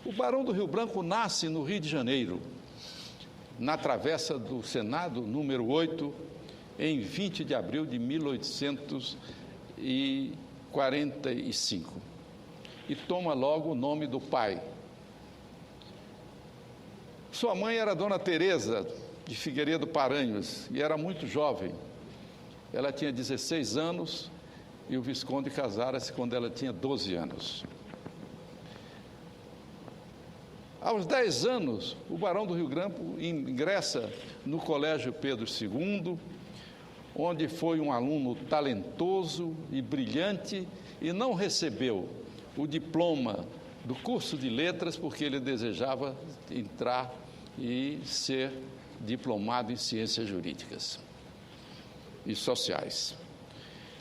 O Barão do Rio Branco nasce no Rio de Janeiro, na Travessa do Senado, número 8, em 20 de abril de 1845. E toma logo o nome do pai. Sua mãe era Dona Teresa de Figueiredo Paranhos e era muito jovem. Ela tinha 16 anos e o Visconde casara-se quando ela tinha 12 anos. Aos 10 anos, o Barão do Rio Branco ingressa no Colégio Pedro II, onde foi um aluno talentoso e brilhante e não recebeu o diploma do curso de letras porque ele desejava entrar e ser diplomado em ciências jurídicas e sociais.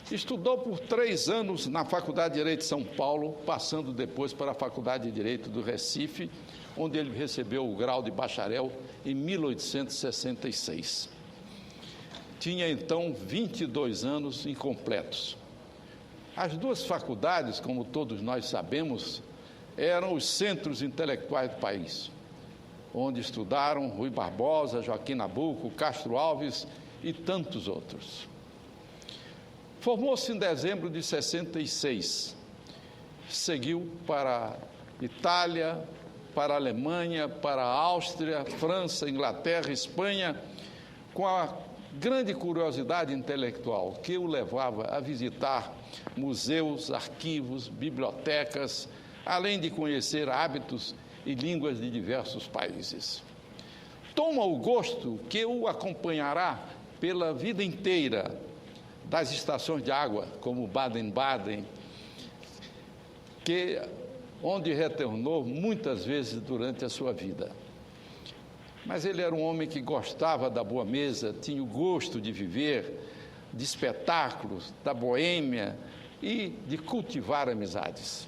Estudou por 3 anos na Faculdade de Direito de São Paulo, passando depois para a Faculdade de Direito do Recife, onde ele recebeu o grau de bacharel em 1866. Tinha, então, 22 anos incompletos. As duas faculdades, como todos nós sabemos, eram os centros intelectuais do país, onde estudaram Rui Barbosa, Joaquim Nabuco, Castro Alves e tantos outros. Formou-se em dezembro de 66, seguiu para a Itália, para a Alemanha, para a Áustria, França, Inglaterra, Espanha, com a grande curiosidade intelectual que o levava a visitar museus, arquivos, bibliotecas, além de conhecer hábitos e línguas de diversos países. Toma o gosto que o acompanhará pela vida inteira das estações de água, como Baden-Baden, onde retornou muitas vezes durante a sua vida. Mas ele era um homem que gostava da boa mesa, tinha o gosto de viver, de espetáculos, da boêmia e de cultivar amizades.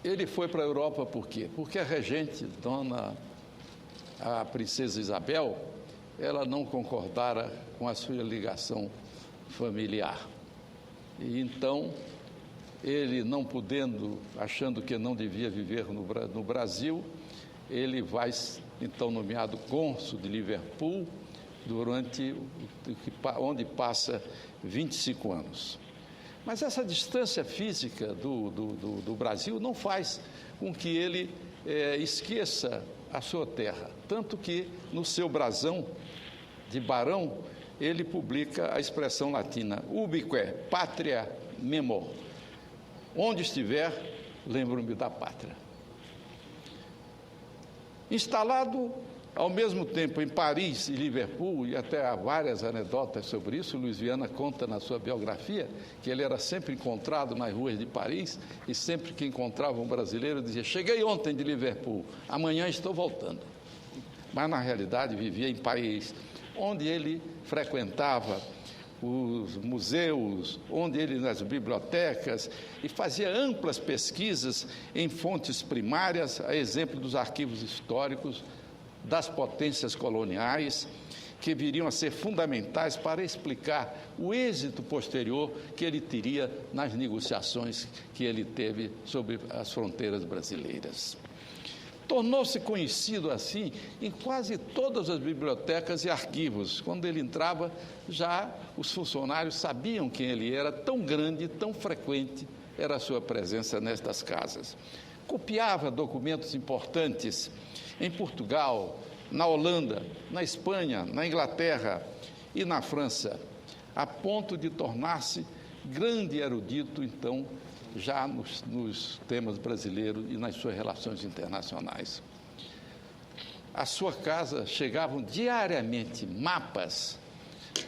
Ele foi para a Europa por quê? Porque a regente, a princesa Isabel, ela não concordara com a sua ligação familiar. E então, ele não podendo, achando que não devia viver no Brasil, ele vai, então, nomeado cônsul de Liverpool, onde passa 25 anos. Mas essa distância física do Brasil não faz com que ele esqueça a sua terra. Tanto que, no seu brasão de barão, ele publica a expressão latina, ubique patria memor. Onde estiver, lembro-me da pátria. Instalado ao mesmo tempo em Paris e Liverpool, e até há várias anedotas sobre isso, Luiz Viana conta na sua biografia que ele era sempre encontrado nas ruas de Paris e sempre que encontrava um brasileiro dizia, cheguei ontem de Liverpool, amanhã estou voltando. Mas na realidade vivia em Paris, onde ele frequentava os museus, onde ele nas bibliotecas e fazia amplas pesquisas em fontes primárias, a exemplo dos arquivos históricos das potências coloniais, que viriam a ser fundamentais para explicar o êxito posterior que ele teria nas negociações que ele teve sobre as fronteiras brasileiras. Tornou-se conhecido assim em quase todas as bibliotecas e arquivos. Quando ele entrava, já os funcionários sabiam quem ele era, tão grande, tão frequente era a sua presença nestas casas. Copiava documentos importantes em Portugal, na Holanda, na Espanha, na Inglaterra e na França, a ponto de tornar-se grande erudito, então, já nos temas brasileiros e nas suas relações internacionais. À sua casa chegavam diariamente mapas,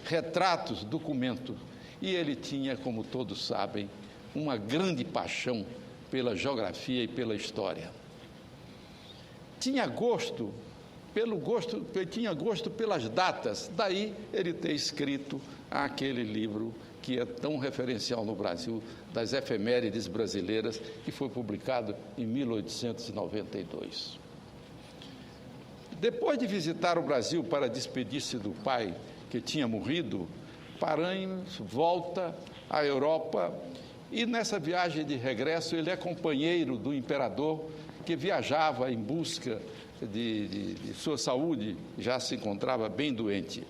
retratos, documentos, e ele tinha, como todos sabem, uma grande paixão pela geografia e pela história. Tinha gosto pelas datas, daí ele ter escrito aquele livro que é tão referencial no Brasil, das efemérides brasileiras, que foi publicado em 1892. Depois de visitar o Brasil para despedir-se do pai, que tinha morrido, Paranhos volta à Europa E nessa viagem de regresso, ele é companheiro do imperador, que viajava em busca de sua saúde, já se encontrava bem doente.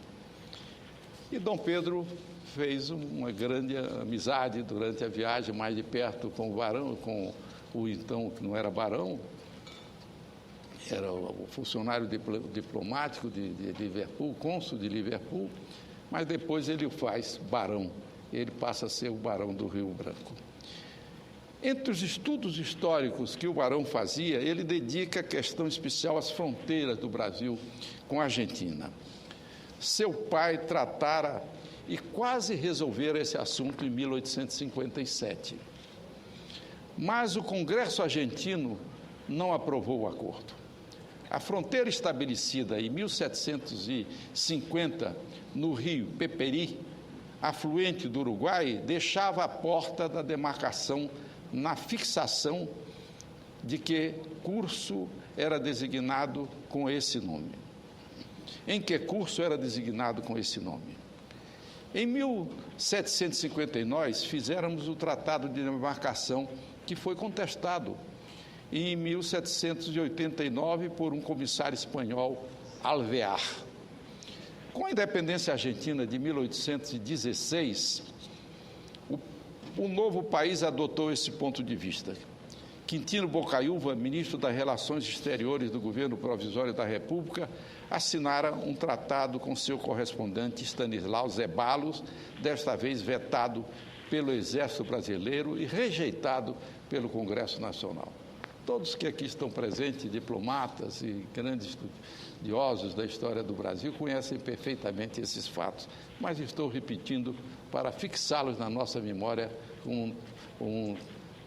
E Dom Pedro fez uma grande amizade durante a viagem, mais de perto com o barão, com o então, que não era barão, era o funcionário diplomático de Liverpool, cônsul de Liverpool, mas depois ele o faz barão, ele passa a ser o barão do Rio Branco. Entre os estudos históricos que o barão fazia, ele dedica questão especial às fronteiras do Brasil com a Argentina. Seu pai tratara e quase resolvera esse assunto em 1857. Mas o Congresso argentino não aprovou o acordo. A fronteira estabelecida em 1750 no rio Peperi, afluente do Uruguai, deixava a porta da demarcação na fixação de que curso era designado com esse nome. Em que curso era designado com esse nome? Em 1750, nós fizéramos o Tratado de Demarcação, que foi contestado em 1789 por um comissário espanhol, Alvear. Com a independência argentina de 1816, o novo país adotou esse ponto de vista. Quintino Bocaiúva, ministro das Relações Exteriores do governo provisório da República, assinara um tratado com seu correspondente Stanislau Zeballos, desta vez vetado pelo Exército Brasileiro e rejeitado pelo Congresso Nacional. Todos que aqui estão presentes, diplomatas e grandes estudiosos da história do Brasil, conhecem perfeitamente esses fatos, mas estou repetindo para fixá-los na nossa memória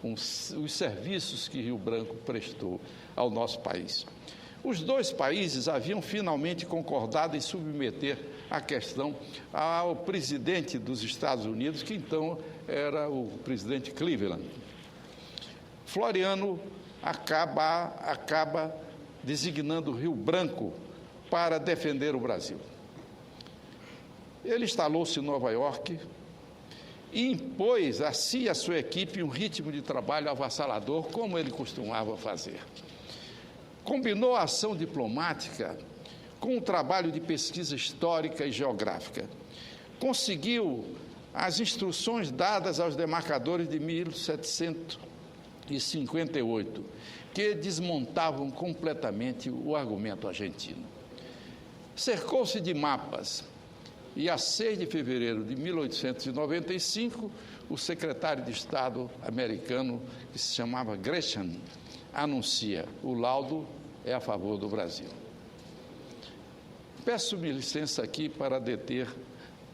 os serviços que Rio Branco prestou ao nosso país. Os dois países haviam finalmente concordado em submeter a questão ao presidente dos Estados Unidos, que então era o presidente Cleveland. Floriano acaba designando Rio Branco para defender o Brasil. Ele instalou-se em Nova York e impôs a si e a sua equipe um ritmo de trabalho avassalador, como ele costumava fazer. Combinou a ação diplomática com o trabalho de pesquisa histórica e geográfica. Conseguiu as instruções dadas aos demarcadores de 1758, que desmontavam completamente o argumento argentino. Cercou-se de mapas e, a 6 de fevereiro de 1895, o secretário de Estado americano, que se chamava Gresham, anuncia: o laudo é a favor do Brasil. Peço-me licença aqui para deter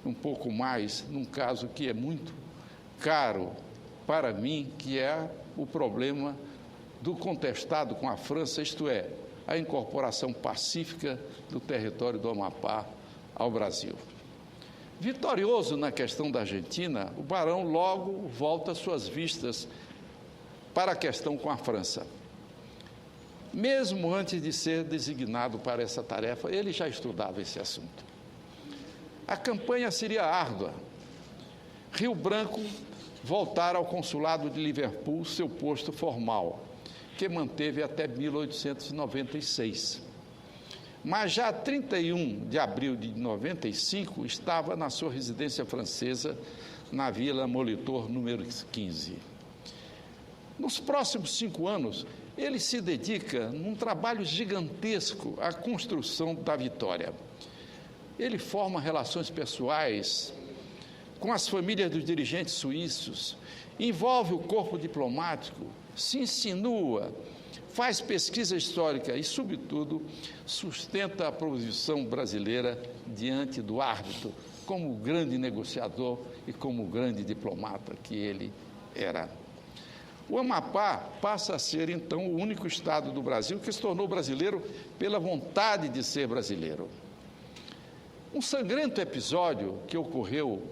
um pouco mais num caso que é muito caro para mim, que é o problema do contestado com a França, isto é, a incorporação pacífica do território do Amapá ao Brasil. Vitorioso na questão da Argentina, o barão logo volta suas vistas para a questão com a França. Mesmo antes de ser designado para essa tarefa, ele já estudava esse assunto. A campanha seria árdua. Rio Branco voltara ao consulado de Liverpool, seu posto formal, que manteve até 1896. Mas já 31 de abril de 95, estava na sua residência francesa, na Vila Molitor, número 15. Nos próximos 5 anos, ele se dedica num trabalho gigantesco à construção da vitória. Ele forma relações pessoais com as famílias dos dirigentes suíços, envolve o corpo diplomático, se insinua, faz pesquisa histórica e, sobretudo, sustenta a posição brasileira diante do árbitro, como grande negociador e como grande diplomata que ele era. O Amapá passa a ser, então, o único estado do Brasil que se tornou brasileiro pela vontade de ser brasileiro. Um sangrento episódio que ocorreu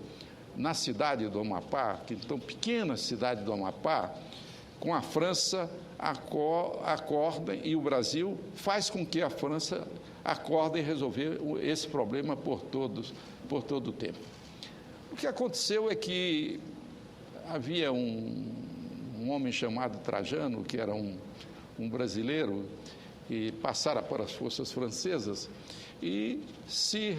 na cidade do Amapá, que então pequena cidade do Amapá, com a França acordem e o Brasil faz com que a França acorde em resolver esse problema por todo o tempo. O que aconteceu é que havia um homem chamado Trajano, que era um brasileiro, que passara para as forças francesas e se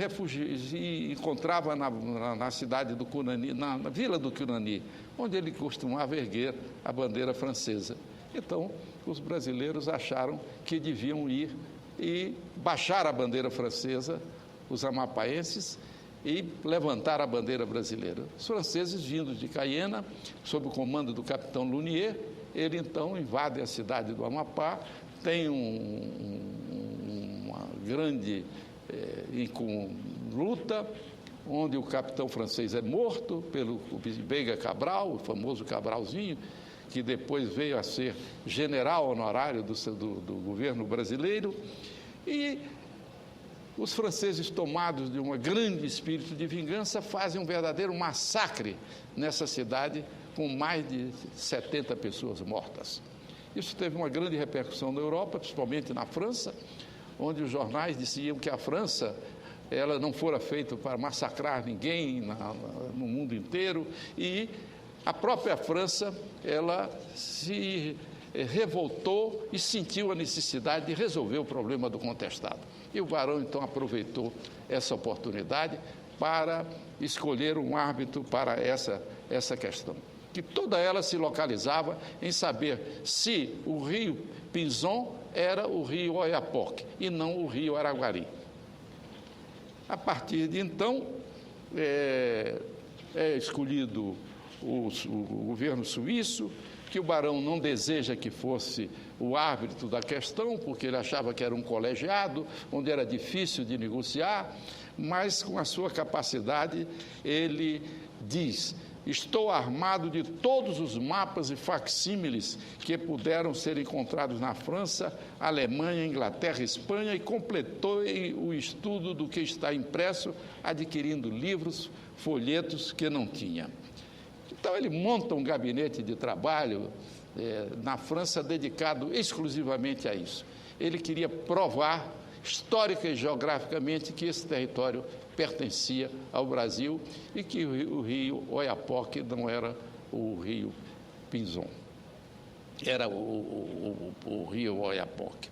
encontrava na cidade do Cunani, na vila do Cunani, onde ele costumava erguer a bandeira francesa. Então, os brasileiros acharam que deviam ir e baixar a bandeira francesa, os amapaenses, e levantar a bandeira brasileira. Os franceses, vindos de Cayena, sob o comando do capitão Lunier, ele então invade a cidade do Amapá, tem uma grande luta, onde o capitão francês é morto pelo Veiga Cabral, o famoso Cabralzinho, que depois veio a ser general honorário do governo brasileiro, e os franceses, tomados de um grande espírito de vingança, fazem um verdadeiro massacre nessa cidade, com mais de 70 pessoas mortas. Isso teve uma grande repercussão na Europa, principalmente na França, onde os jornais diziam que a França ela não fora feita para massacrar ninguém no mundo inteiro, e a própria França ela se revoltou e sentiu a necessidade de resolver o problema do contestado. E o Barão, então, aproveitou essa oportunidade para escolher um árbitro para essa questão, que toda ela se localizava em saber se o rio Pinzon era o rio Oiapoque e não o rio Araguari. A partir de então, é escolhido o governo suíço, que o Barão não deseja que fosse o árbitro da questão, porque ele achava que era um colegiado, onde era difícil de negociar, mas com a sua capacidade ele diz: estou armado de todos os mapas e facsímiles que puderam ser encontrados na França, Alemanha, Inglaterra, Espanha, e completou o estudo do que está impresso, adquirindo livros, folhetos que não tinha. Então, ele monta um gabinete de trabalho na França dedicado exclusivamente a isso. Ele queria provar, histórica e geograficamente, que esse território pertencia ao Brasil e que o rio Oiapoque não era o rio Pinzon, era o rio Oiapoque.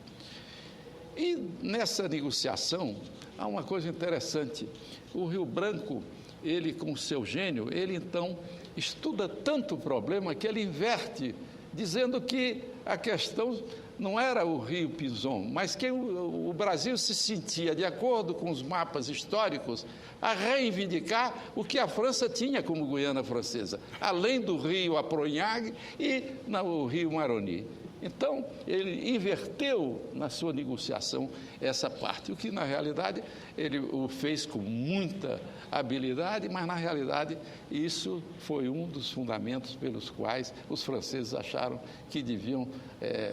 E nessa negociação há uma coisa interessante: o Rio Branco, ele com seu gênio, ele então estuda tanto o problema que ele inverte, dizendo que a questão não era o rio Pinzon, mas que o Brasil se sentia, de acordo com os mapas históricos, a reivindicar o que a França tinha como Guiana Francesa, além do rio Apronhague e o rio Maroni. Então, ele inverteu na sua negociação essa parte, o que, na realidade, ele o fez com muita habilidade, mas, na realidade, isso foi um dos fundamentos pelos quais os franceses acharam que deviam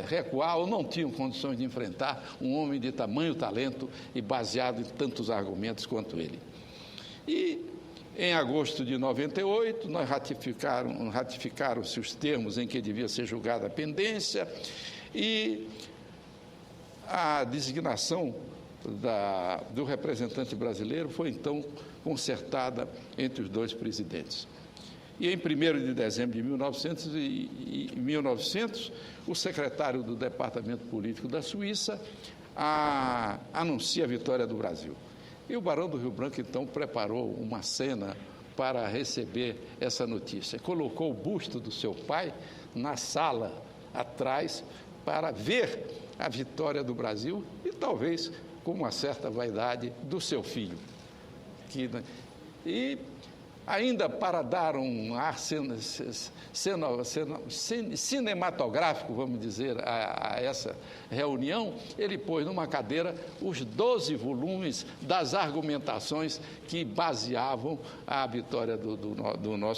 recuar ou não tinham condições de enfrentar um homem de tamanho talento e baseado em tantos argumentos quanto ele. E, em agosto de 98, nós ratificaram-se os termos em que devia ser julgada a pendência, e a designação do representante brasileiro foi, então, concertada entre os dois presidentes. E em 1º de dezembro de 1900, o secretário do Departamento Político da Suíça anuncia a vitória do Brasil. E o Barão do Rio Branco, então, preparou uma cena para receber essa notícia. Colocou o busto do seu pai na sala atrás para ver a vitória do Brasil e, talvez, com uma certa vaidade, do seu filho. E ainda para dar um ar cinematográfico, vamos dizer, a essa reunião, ele pôs numa cadeira os 12 volumes das argumentações que baseavam a vitória do nosso